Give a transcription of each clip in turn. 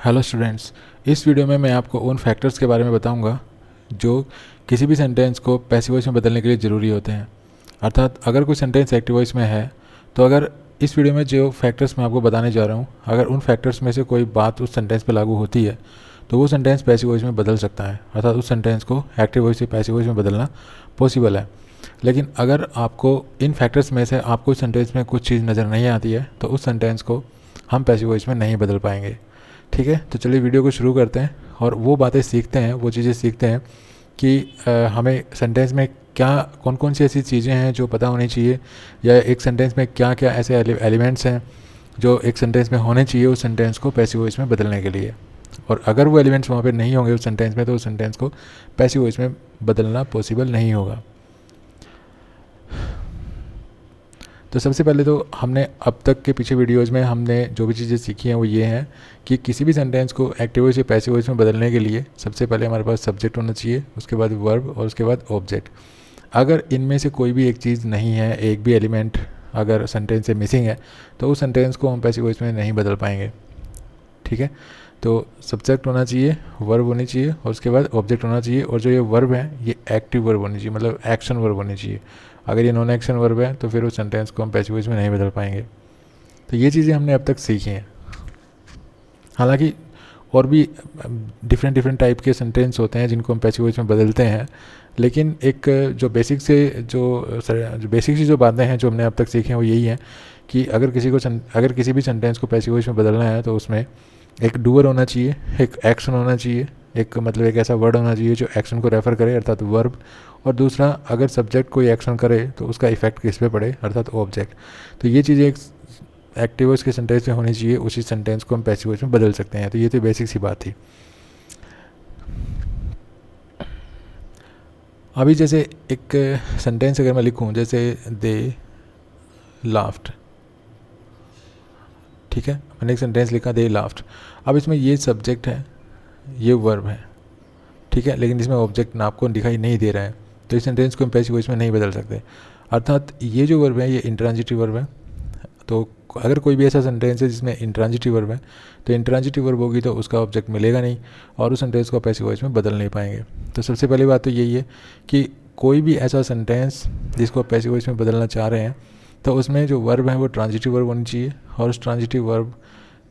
Hello students, इस video में मैं आपको उन फैक्टर्स के बारे में बताऊंगा जो किसी भी सेंटेंस को पैसिव वॉइस में बदलने के लिए ज़रूरी होते हैं। अर्थात अगर कोई सेंटेंस एक्टिव वॉइस में है तो अगर इस वीडियो में जो फैक्टर्स मैं आपको बताने जा रहा हूँ, अगर उन फैक्टर्स में से कोई बात उस सेंटेंस पर लागू होती है तो वो सेंटेंस पैसिव वॉइस में बदल सकता है। अर्थात उस सेंटेंस को एक्टिव वॉइस से पैसिव वॉइस में बदलना पॉसिबल है। लेकिन अगर आपको इन फैक्टर्स में से आपको उस सेंटेंस में कुछ चीज़ नज़र नहीं आती है तो उस सेंटेंस को हम पैसिव वॉइस में नहीं बदल पाएंगे। ठीक है, तो चलिए वीडियो को शुरू करते हैं और वो बातें सीखते हैं, वो चीज़ें सीखते हैं कि हमें सेंटेंस में क्या कौन कौन सी ऐसी चीज़ें हैं जो पता होनी चाहिए, या एक सेंटेंस में क्या क्या ऐसे एलिमेंट्स हैं जो एक सेंटेंस में होने चाहिए उस सेंटेंस को पैसिव वॉइस में बदलने के लिए। और अगर वो एलिमेंट्स वहाँ पे नहीं होंगे उस सेंटेंस में तो उस सेंटेंस को पैसिव वॉइस में बदलना पॉसिबल नहीं होगा। तो सबसे पहले तो हमने अब तक के पीछे वीडियोज़ में हमने जो भी चीज़ें सीखी हैं वो ये हैं कि किसी भी सेंटेंस को एक्टिव वॉइस से पैसिव वॉइस में बदलने के लिए सबसे पहले हमारे पास सब्जेक्ट होना चाहिए, उसके बाद वर्ब और उसके बाद ऑब्जेक्ट। अगर इनमें से कोई भी एक चीज़ नहीं है, एक भी एलिमेंट अगर सेंटेंस से मिसिंग है तो उस सेंटेंस को हम पैसिव वॉइस में नहीं बदल पाएंगे। ठीक है, तो सब्जेक्ट होना चाहिए, वर्ब होनी चाहिए और उसके बाद ऑब्जेक्ट होना चाहिए। और जो ये वर्ब है ये एक्टिव वर्ब होनी चाहिए, मतलब एक्शन वर्ब होनी चाहिए। अगर ये नॉन एक्शन वर्ब है तो फिर उस सेंटेंस को हम पैसिव वॉइस में नहीं बदल पाएंगे। तो ये चीज़ें हमने अब तक सीखी हैं। हालांकि और भी डिफरेंट टाइप के सेंटेंस होते हैं जिनको हम पैसिव वॉइस में बदलते हैं, लेकिन एक जो बेसिक सी जो बातें हैं जो हमने अब तक सीखी हैं वो यही है कि अगर किसी भी सेंटेंस को पैसिव वॉइस में बदलना है तो उसमें एक डूअर होना चाहिए, एक एक्शन होना चाहिए, एक मतलब एक ऐसा वर्ड होना चाहिए जो एक्शन को रेफ़र करे अर्थात वर्ब, और दूसरा अगर सब्जेक्ट कोई एक्शन करे तो उसका इफेक्ट किस पे पड़े अर्थात ऑब्जेक्ट। तो ये चीज़ें एक एक्टिव वॉइस के सेंटेंस में होनी चाहिए, उसी सेंटेंस को हम पैसिव वॉइस में बदल सकते हैं। तो ये तो बेसिक सी बात थी। अभी जैसे एक सेंटेंस अगर मैं लिखूं जैसे दे लाफ्ट, ठीक है, मैंने एक सेंटेंस लिखा दे लाफ्ट। अब इसमें ये सब्जेक्ट है, ये वर्ब है, ठीक है, लेकिन इसमें ऑब्जेक्ट ना आपको दिखाई नहीं दे रहा है, तो इस सेंटेंस को हम पैसिव वॉइस में नहीं बदल सकते। अर्थात ये जो वर्ब है ये इंट्रांजिटिव वर्ब है। तो अगर कोई भी ऐसा सेंटेंस है जिसमें इंट्रांजिटिव वर्ब है तो इंट्रांजिटिव वर्ब होगी तो उसका ऑब्जेक्ट मिलेगा नहीं और उस सेंटेंस को पैसिव वॉइस में बदल नहीं पाएंगे। तो सबसे पहली बात तो यही है कि कोई भी ऐसा सेंटेंस जिसको आप पैसिव वॉइस में बदलना चाह रहे हैं तो उसमें जो वर्ब है वो ट्रांजिटिव वर्ब होनी चाहिए और उस ट्रांजिटिव वर्ब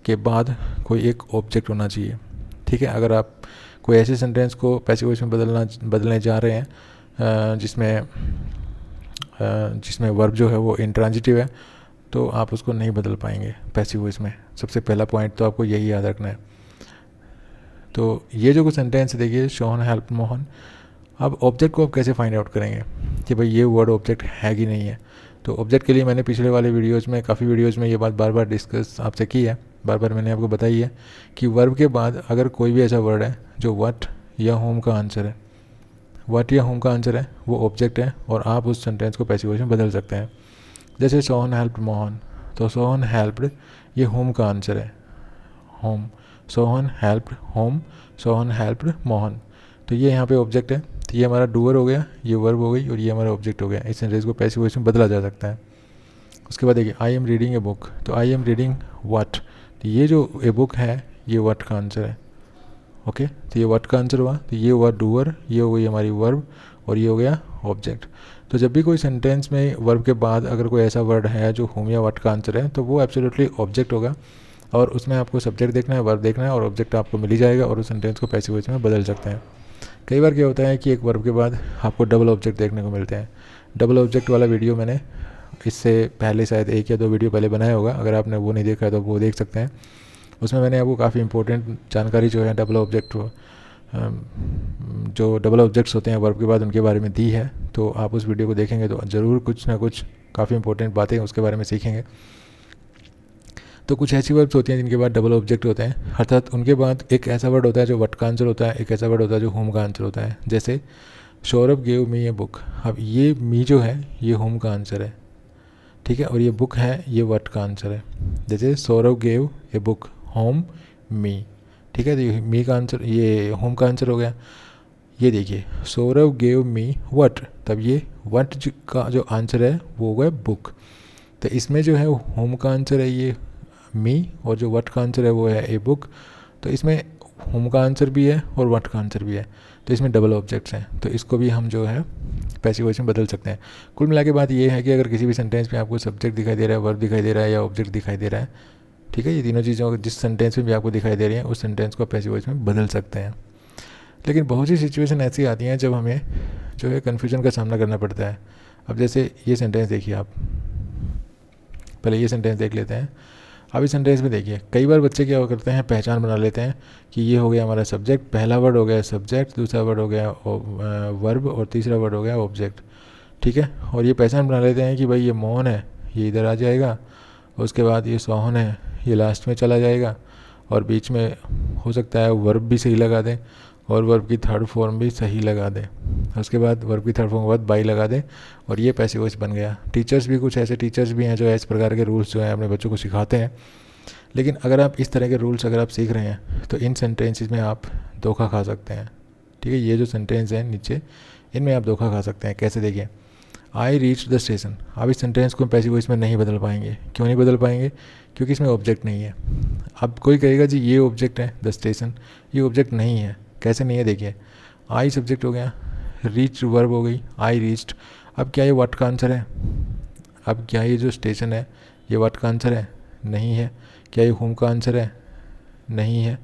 के बाद कोई एक ऑब्जेक्ट होना चाहिए। ठीक है, अगर आप कोई ऐसे सेंटेंस को पैसिव वॉइस में बदलने जा रहे हैं जिसमें वर्ब जो है वो इंट्रांजिटिव है तो आप उसको नहीं बदल पाएंगे पैसिव वॉइस में। सबसे पहला पॉइंट तो आपको यही याद रखना है। तो ये जो कुछ सेंटेंस है देखिए, शोहन हेल्प मोहन। अब ऑब्जेक्ट को आप कैसे फाइंड आउट करेंगे कि भाई ये वर्ड ऑब्जेक्ट है कि नहीं है। तो ऑब्जेक्ट के लिए मैंने पिछले वाले वीडियोज़ में काफ़ी वीडियोज़ में ये बात बार बार डिस्कस आपसे की है, बार बार मैंने आपको बताई है कि वर्ब के बाद अगर कोई भी ऐसा वर्ड है जो व्हाट या होम का आंसर है, व्हाट या होम का आंसर है, वो ऑब्जेक्ट है और आप उस सेंटेंस को पैसिव वॉइस में बदल सकते हैं। जैसे सोहन हेल्प्ड मोहन, तो सोहन हेल्प्ड ये होम का आंसर है, home. Sohan helped home, Sohan helped Mohan, तो ये यहाँ पे ऑब्जेक्ट है। तो ये हमारा डूअर हो गया, ये वर्ब हो गई और ये हमारा ऑब्जेक्ट हो गया। इस सेंटेंस को पैसिव वॉइस में बदला जा सकता है। उसके बाद देखिए I am reading a book, तो आई एम रीडिंग व्हाट, तो ये जो ए बुक है ये व्हाट का आंसर है। ओके, तो ये व्हाट का आंसर हुआ, तो ये हुआ डूअर, ये हो गई हमारी वर्ब और ये हो गया ऑब्जेक्ट। तो जब भी कोई सेंटेंस में वर्ब के बाद अगर कोई ऐसा वर्ड है जो होम या व्हाट का आंसर है तो वो एब्सोल्युटली ऑब्जेक्ट होगा और उसमें आपको सब्जेक्ट देखना है, वर्ब देखना है और ऑब्जेक्ट आपको मिल ही जाएगा और उस सेंटेंस को पैसिव वॉइस में बदल सकते हैं। कई बार क्या होता है कि एक वर्ब के बाद आपको डबल ऑब्जेक्ट देखने को मिलते हैं। डबल ऑब्जेक्ट वाला वीडियो मैंने इससे पहले शायद 1 या 2 वीडियो पहले बनाया होगा, अगर आपने वो नहीं देखा है तो वो देख सकते हैं। उसमें मैंने आपको काफ़ी इंपॉर्टेंट जानकारी जो है डबल ऑब्जेक्ट जो डबल ऑब्जेक्ट्स होते हैं वर्ब के बाद उनके बारे में दी है। तो आप उस वीडियो को देखेंगे तो ज़रूर कुछ ना कुछ काफ़ी इंपॉर्टेंट बातें उसके बारे में सीखेंगे। तो कुछ ऐसी वर्ब्स होती हैं जिनके बाद डबल ऑब्जेक्ट होते हैं, अर्थात उनके बाद एक ऐसा वर्ड होता है जो व्हाट का आंसर होता है, एक ऐसा वर्ड होता है जो होम का आंसर होता है। जैसे Saurabh gave me a book, अब ये मी जो है ये होम का आंसर है, ठीक है, और ये बुक है ये व्हाट का आंसर है। जैसे Saurabh gave a book home me, ठीक है, तो ये मी का आंसर ये होम का आंसर हो गया। ये देखिए सौरभ गेव मी व्हाट, तब ये व्हाट का जो आंसर है वो हो गया बुक। तो इसमें जो है होम का आंसर है ये मी और जो व्हाट का आंसर है वो है ए बुक। तो इसमें हुम का आंसर भी है और व्हाट का आंसर भी है, तो इसमें डबल ऑब्जेक्ट्स हैं, तो इसको भी हम जो है पैसिव वॉइस में बदल सकते हैं। कुल मिला के बात ये है कि अगर किसी भी सेंटेंस में आपको सब्जेक्ट दिखाई दे रहा है, वर्ब दिखाई दे रहा है या ऑब्जेक्ट दिखाई दे रहा है, ठीक है, ये तीनों चीज़ों जिस सेंटेंस में भी आपको दिखाई दे रही हैं उस सेंटेंस को पैसिव वॉइस में बदल सकते हैं। लेकिन बहुत सी सिचुएशन ऐसी आती हैं जब हमें जो है कन्फ्यूजन का सामना करना पड़ता है। अब जैसे ये सेंटेंस देखिए आप, पहले ये सेंटेंस देख लेते हैं। अब इस सेंटेंस में देखिए कई बार बच्चे क्या करते हैं, पहचान बना लेते हैं कि ये हो गया हमारा सब्जेक्ट, पहला वर्ड हो गया सब्जेक्ट, दूसरा वर्ड हो गया वर्ब और तीसरा वर्ड हो गया ऑब्जेक्ट, ठीक है। और ये पहचान बना लेते हैं कि भाई ये मोहन है, ये इधर आ जाएगा, उसके बाद ये सोहन है, ये लास्ट में चला जाएगा, और बीच में हो सकता है वर्ब भी सही लगा दें और वर्ब की थर्ड फॉर्म भी सही लगा दें, उसके बाद वर्ब की थर्ड फॉर्म के बाद बाई लगा दें, और ये पैसिव वॉइस बन गया। टीचर्स भी कुछ ऐसे टीचर्स भी हैं जो इस प्रकार के रूल्स जो हैं अपने बच्चों को सिखाते हैं। लेकिन अगर आप इस तरह के रूल्स अगर आप सीख रहे हैं तो इन सेंटेंसेस में आप धोखा खा सकते हैं, ठीक है। ये जो सेंटेंस है नीचे, इनमें आप धोखा खा सकते हैं। कैसे देखिए, आई रीच द स्टेशन। अब इस सेंटेंस को हम पैसिव वॉइस में नहीं बदल पाएंगे। क्यों नहीं बदल पाएंगे? क्योंकि इसमें ऑब्जेक्ट नहीं है। अब कोई कहेगा जी ये ऑब्जेक्ट है द स्टेशन, ये ऑब्जेक्ट नहीं है। कैसे नहीं है? देखिए, आई सब्जेक्ट हो गया, रीच वर्ब हो गई, आई रीच्ड। अब क्या ये व्हाट का आंसर है? अब क्या ये जो स्टेशन है ये व्हाट का आंसर है? नहीं है। क्या ये होम का आंसर है? नहीं है।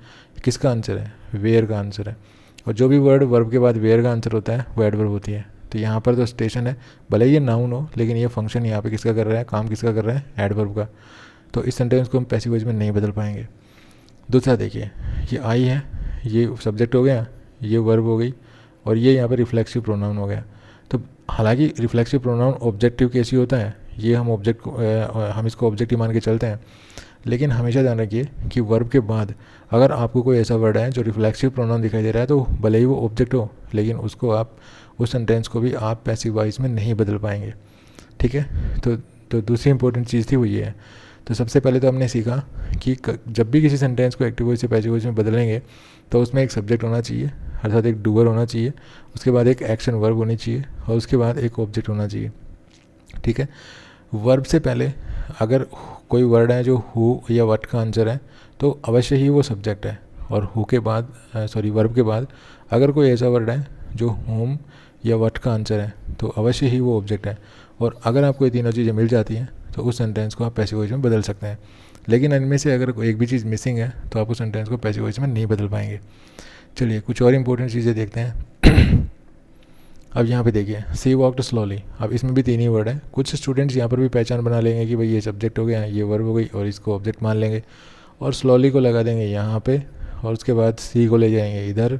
किसका आंसर है? वेयर का आंसर है। और जो भी वर्ड वर्ब के बाद वेयर का आंसर होता है वो एडवर्ब होती है। तो यहाँ पर तो स्टेशन है, भले ये नाउन हो, लेकिन ये फंक्शन यहाँ पे किसका कर रहा है, काम किसका कर रहा है? एडवर्ब का। तो इस सेंटेंस को हम पैसिव वॉइस में नहीं बदल पाएंगे। दूसरा देखिए, ये आई है, ये सब्जेक्ट हो गया, ये वर्ब हो गई, और ये यहाँ पे रिफ्लेक्सिव प्रोनाउन हो गया। तो हालांकि रिफ्लेक्सिव प्रोनाउन ऑब्जेक्टिव केस ही होता है, ये हम इसको ऑब्जेक्टिव मान के चलते हैं। लेकिन हमेशा ध्यान रखिए कि वर्ब के बाद अगर आपको कोई ऐसा वर्ड है जो रिफ्लेक्सिव प्रोनाउन दिखाई दे रहा है, तो भले ही वो ऑब्जेक्ट हो, लेकिन उसको आप उस सेंटेंस को भी आप पैसिव वॉइस में नहीं बदल पाएंगे, ठीक है। तो दूसरी इंपॉर्टेंट चीज़ थी वो ये है। तो सबसे पहले तो हमने सीखा कि जब भी किसी सेंटेंस को एक्टिव वॉइस से पैसिव वॉइस में बदलेंगे तो उसमें एक सब्जेक्ट होना चाहिए, अर्थात एक डूअर होना चाहिए, उसके बाद एक एक्शन वर्ब होनी चाहिए, और उसके बाद एक ऑब्जेक्ट होना चाहिए, ठीक है। वर्ब से पहले अगर कोई वर्ड है जो हु या व्हाट का आंसर है तो अवश्य ही वो सब्जेक्ट है, और हु के बाद वर्ब के बाद अगर कोई ऐसा वर्ड है जो होम या व्हाट का आंसर है तो अवश्य ही वो ऑब्जेक्ट है। और अगर आपको ये तीनों चीज़ें मिल जाती हैं तो उस सेंटेंस को आप पैसिव वॉइस में बदल सकते हैं। लेकिन इनमें से अगर कोई एक भी चीज़ मिसिंग है तो आप उस सेंटेंस को पैसिव वॉइस में नहीं बदल पाएंगे। चलिए कुछ और इंपॉर्टेंट चीज़ें देखते हैं। अब यहाँ पे देखिए, सी वॉकड स्लोली। अब इसमें भी तीन ही वर्ड है। कुछ स्टूडेंट्स यहाँ पर भी पहचान बना लेंगे कि भाई ये सब्जेक्ट हो गया, ये वर्ब हो गई, और इसको ऑब्जेक्ट मान लेंगे, और स्लोली को लगा देंगे यहाँ पे, और उसके बाद सी को ले जाएंगे इधर,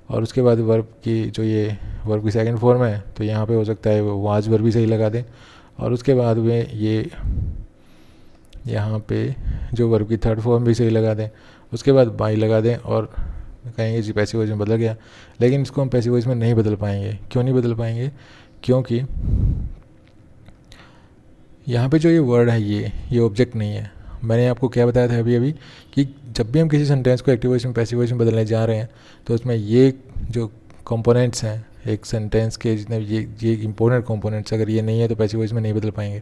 और उसके बाद वर्ब की जो ये वर्ब की सेकंड फॉर्म है तो यहाँ पे हो सकता है वाज वर्ब भी सही लगा दें, और उसके बाद में ये यहाँ पे जो वर्ब की थर्ड फॉर्म भी सही लगा दें, उसके बाद बाई लगा दें, और कहेंगे जी पैसिव वॉइस में बदल गया। लेकिन इसको हम पैसिव वॉइस में नहीं बदल पाएंगे। क्यों नहीं बदल पाएंगे? क्योंकि यहाँ पे जो ये वर्ड है ये ऑब्जेक्ट नहीं है। मैंने आपको क्या बताया था अभी अभी कि जब भी हम किसी सेंटेंस को एक्टिव वॉइस में पैसिव वॉइस में बदलने जा रहे हैं तो उसमें ये जो कंपोनेंट्स हैं एक सेंटेंस के, जितने ये इंपॉर्टेंट कंपोनेंट्स, अगर ये नहीं है तो पैसिव वॉइस में नहीं बदल पाएंगे।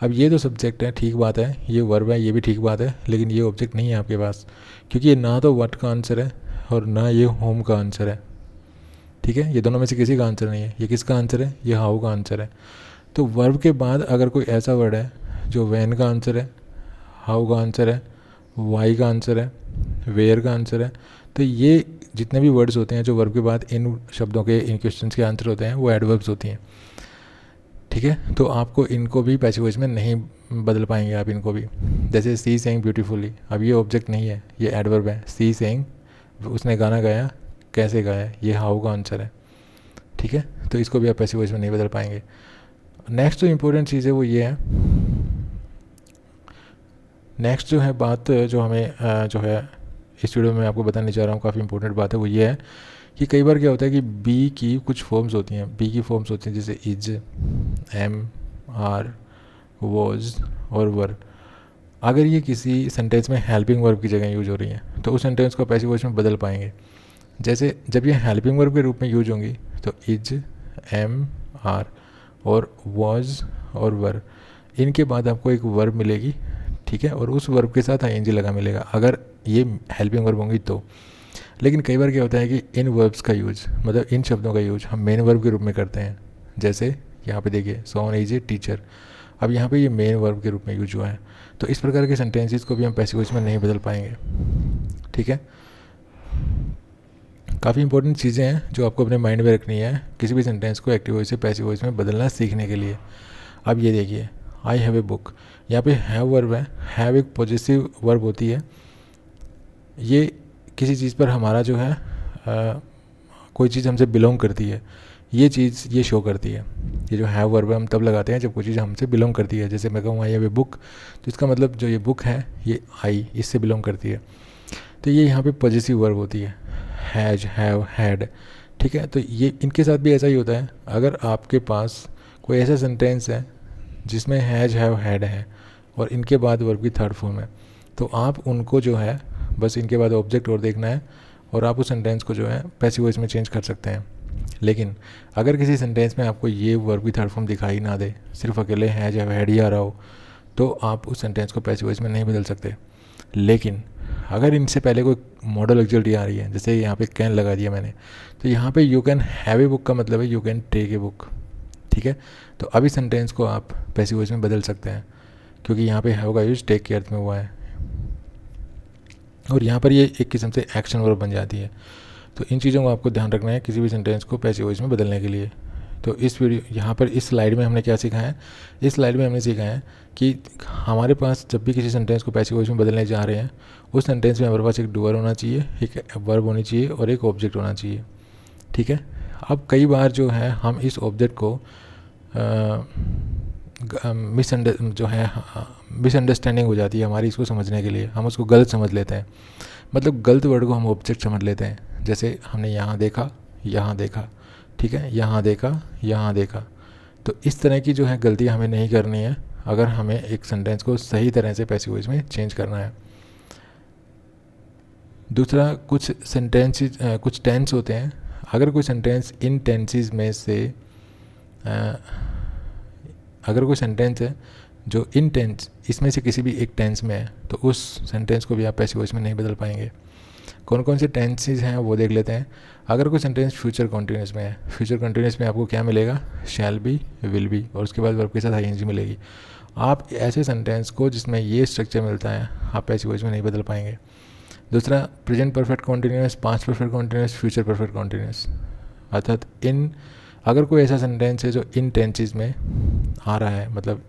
अब ये तो सब्जेक्ट है, ठीक बात है, ये वर्ब है, ये भी ठीक बात है, लेकिन ये ऑब्जेक्ट नहीं है आपके पास, क्योंकि ये ना तो व्हाट का आंसर है और ना ये होम का आंसर है, ठीक है। ये दोनों में से किसी का आंसर नहीं है। ये किसका आंसर है? ये हाउ का आंसर है। तो वर्ब के बाद अगर कोई ऐसा वर्ड है जो वैन का आंसर है, हाउ का आंसर है, वाई का आंसर है, वेयर का आंसर है, तो ये जितने भी वर्ड्स होते हैं जो वर्ब के बाद इन शब्दों के, इन क्वेश्चंस के आंसर होते हैं वो एडवर्ब्स होती हैं, ठीक है। तो आपको इनको भी पैसिव वॉइस में नहीं बदल पाएंगे आप इनको भी। जैसे सी सेइंग ब्यूटीफुली, अब ये ऑब्जेक्ट नहीं है, ये एडवर्ब है। सी सेइंग, उसने गाना गाया, कैसे गाया, ये हाउ का आंसर है, ठीक है। तो इसको भी आप पैसिव वॉइस में नहीं बदल पाएंगे। नेक्स्ट जो इम्पोर्टेंट चीज़ है वो ये है, नेक्स्ट जो है बात जो हमें जो है इस वीडियो में आपको बताने जा रहा हूँ, काफ़ी इंपॉर्टेंट बात है, वो ये है कि कई बार क्या होता है कि बी की कुछ फॉर्म्स होती हैं, बी की फॉर्म्स होती हैं जैसे इज, एम, आर, वॉज और वर। अगर ये किसी सेंटेंस में हेल्पिंग वर्ब की जगह यूज हो रही हैं तो उस सेंटेंस को पैसिव वॉइस में बदल पाएंगे। जैसे जब ये हेल्पिंग वर्ब के रूप में यूज होंगी तो इज, एम, आर और वॉज और वर, इनके बाद आपको एक वर्ब मिलेगी, ठीक है, और उस वर्ब के साथ आईएनजी लगा मिलेगा। अगर ये हेल्पिंग वर्ब होंगी तो। लेकिन कई बार क्या होता है कि इन वर्ब्स का यूज, मतलब इन शब्दों का यूज हम मेन वर्ब के रूप में करते हैं। जैसे यहाँ पे देखिए सोहन इज ए टीचर, अब यहाँ पे ये मेन वर्ब के रूप में यूज हुआ है। तो इस प्रकार के सेंटेंसेस को भी हम पैसिव वॉइस में नहीं बदल पाएंगे। ठीक है, काफ़ी इंपॉर्टेंट चीज़ें हैं जो आपको अपने माइंड में रखनी है किसी भी सेंटेंस को एक्टिव वॉइस से पैसिव वॉइस में बदलना सीखने के लिए। अब ये देखिए आई हैव ए बुक, यहाँ पे हैव वर्ब है, हैव एक पॉजिटिव वर्ब होती है, ये किसी चीज़ पर हमारा जो है कोई चीज़ हमसे बिलोंग करती है, ये चीज़ ये शो करती है। ये जो हैव वर्ब है हम तब लगाते हैं जब कोई चीज़ हमसे बिलोंग करती है। जैसे मैं कहूँ आई हैव ए बुक, तो इसका मतलब जो ये बुक है ये आई इससे बिलोंग करती है, तो ये यहाँ पे पॉजिटिव वर्ब होती है, हैज, हैव, हैड। ठीक है, तो ये इनके साथ भी ऐसा ही होता है। अगर आपके पास कोई ऐसा सेंटेंस है जिसमें हैज, हैव, हैड है और इनके बाद वर्ब की थर्ड फॉर्म है, तो आप उनको जो है बस इनके बाद ऑब्जेक्ट और देखना है और आप उस सेंटेंस को जो है पैसिव वॉइस में चेंज कर सकते हैं। लेकिन अगर किसी सेंटेंस में आपको ये वर्ब की थर्ड फॉर्म दिखाई ना दे, सिर्फ अकेले हैज, हैव, हैड ही आ रहा हो, तो आप उस सेंटेंस को पैसिव वॉइस में नहीं बदल सकते। लेकिन अगर इनसे पहले कोई मॉडल ऑक्सिलरी आ रही है, जैसे यहाँ पे कैन लगा दिया मैंने, तो यहाँ पे you can have a book का मतलब है you can take a book. ठीक है, तो अभी सेंटेंस को आप पैसिव वॉइस में बदल सकते हैं क्योंकि यहाँ पे हैव का यूज टेक के अर्थ में हुआ है और यहाँ पर ये एक किस्म से एक्शन वर्ब बन जाती है। तो इन चीज़ों को आपको ध्यान रखना है किसी भी सेंटेंस को पैसिव वॉइस में बदलने के लिए। तो इस वीडियो यहाँ पर इस स्लाइड में हमने क्या सीखा है, इस स्लाइड में हमने सीखा है कि हमारे पास जब भी किसी सेंटेंस को पैसिव वॉइस में बदलने जा रहे हैं, उस सेंटेंस में हमारे पास एक डूअर होना चाहिए, एक वर्ब होनी चाहिए और एक ऑब्जेक्ट होना चाहिए। ठीक है, अब कई बार जो है हम इस ऑब्जेक्ट को मिसअंडरस्टैंडिंग हो जाती है हमारी इसको समझने के लिए, हम उसको गलत समझ लेते हैं, मतलब गलत वर्ड को हम ऑब्जेक्ट समझ लेते हैं। जैसे हमने यहाँ देखा, यहाँ देखा, ठीक है, यहाँ देखा, यहाँ देखा। तो इस तरह की जो है गलती हमें नहीं करनी है अगर हमें एक सेंटेंस को सही तरह से पैसिव वॉइस में चेंज करना है। दूसरा, कुछ सेंटेंसेस कुछ टेंस होते हैं, अगर कोई सेंटेंस इन टेंसेस में से अगर कोई सेंटेंस है जो इन टेंस इसमें से किसी भी एक टेंस में है, तो उस सेंटेंस को भी आप पैसिव वॉइस में नहीं बदल पाएंगे। कौन कौन से टेंसेस हैं वो देख लेते हैं। अगर कोई सेंटेंस फ्यूचर कंटिन्यूस में है, फ्यूचर कंटिन्यूस में आपको क्या मिलेगा, शैल बी, विल बी और उसके बाद वर्ब के साथ आईएनजी मिलेगी। आप ऐसे सेंटेंस को जिसमें ये स्ट्रक्चर मिलता है आप पैसिव वॉइस में नहीं बदल पाएंगे। दूसरा, present perfect continuous, past perfect continuous, future perfect continuous, अर्थात इन अगर कोई ऐसा सेंटेंस है जो इन टेंसेस में आ रहा है, मतलब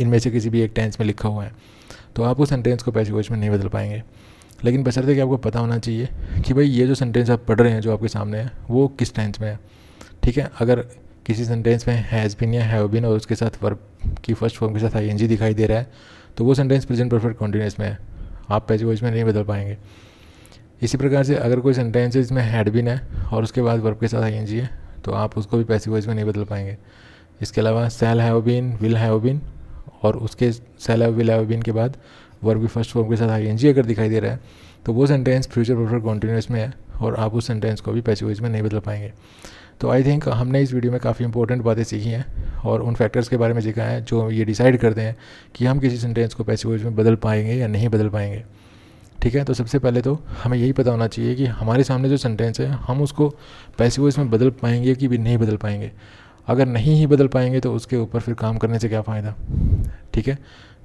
इनमें से किसी भी एक टेंस में लिखा हुआ है, तो आप उस सेंटेंस को पैसिव वॉइस में नहीं बदल पाएंगे। लेकिन बशर्ते कि आपको पता होना चाहिए कि भाई ये जो सेंटेंस आप पढ़ रहे हैं जो आपके सामने है वो किस टेंस में है। ठीक है, अगर किसी सेंटेंस में हैज़ बीन या हैव बीन और उसके साथ वर्ब की फर्स्ट फॉर्म के साथ आईएनजी दिखाई दे रहा है, तो वो सेंटेंस प्रेजेंट परफेक्ट कॉन्टिन्यूस में है, आप पैसिव वॉइस में नहीं बदल पाएंगे। इसी प्रकार से अगर कोई सेंटेंस है जिसमें हैड बीन है और उसके बाद वर्ब के साथ आईएनजी है, तो आप उसको भी पैसिव वॉइस में नहीं बदल पाएंगे। इसके अलावा shall have been, will have been और उसके shall have, will have been के बाद वर्ब की फर्स्ट फॉर्म के साथ आईएनजी अगर दिखाई दे रहा है, तो वो सेंटेंस फ्यूचर परफेक्ट कॉन्टिन्यूस में है और आप उस सेंटेंस को भी पैसिव वॉइस में नहीं बदल पाएंगे। तो आई थिंक हमने इस वीडियो में काफ़ी इंपॉर्टेंट बातें सीखी हैं और उन फैक्टर्स के बारे में सीखा है जो ये डिसाइड करते हैं कि हम किसी सेंटेंस को पैसिव वॉइस में बदल पाएंगे या नहीं बदल पाएंगे। ठीक है, तो सबसे पहले तो हमें यही पता होना चाहिए कि हमारे सामने जो सेंटेंस है हम उसको पैसिव वॉइस में बदल पाएंगे कि भी नहीं बदल पाएंगे। अगर नहीं ही बदल पाएंगे तो उसके ऊपर फिर काम करने से क्या फ़ायदा। ठीक है,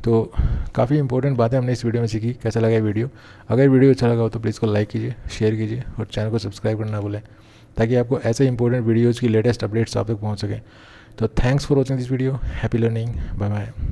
तो काफ़ी इंपॉर्टेंट बातें हमने इस वीडियो में सीखी। कैसा लगा ये वीडियो? अगर वीडियो अच्छा लगा हो तो प्लीज़ को लाइक कीजिए, शेयर कीजिए और चैनल को सब्सक्राइब करना ना भूलें ताकि आपको ऐसे इंपॉर्टेंट वीडियोज़ की लेटेस्ट अपडेट्स आप तक पहुँच सकें। तो thanks for watching this video, happy learning, bye bye.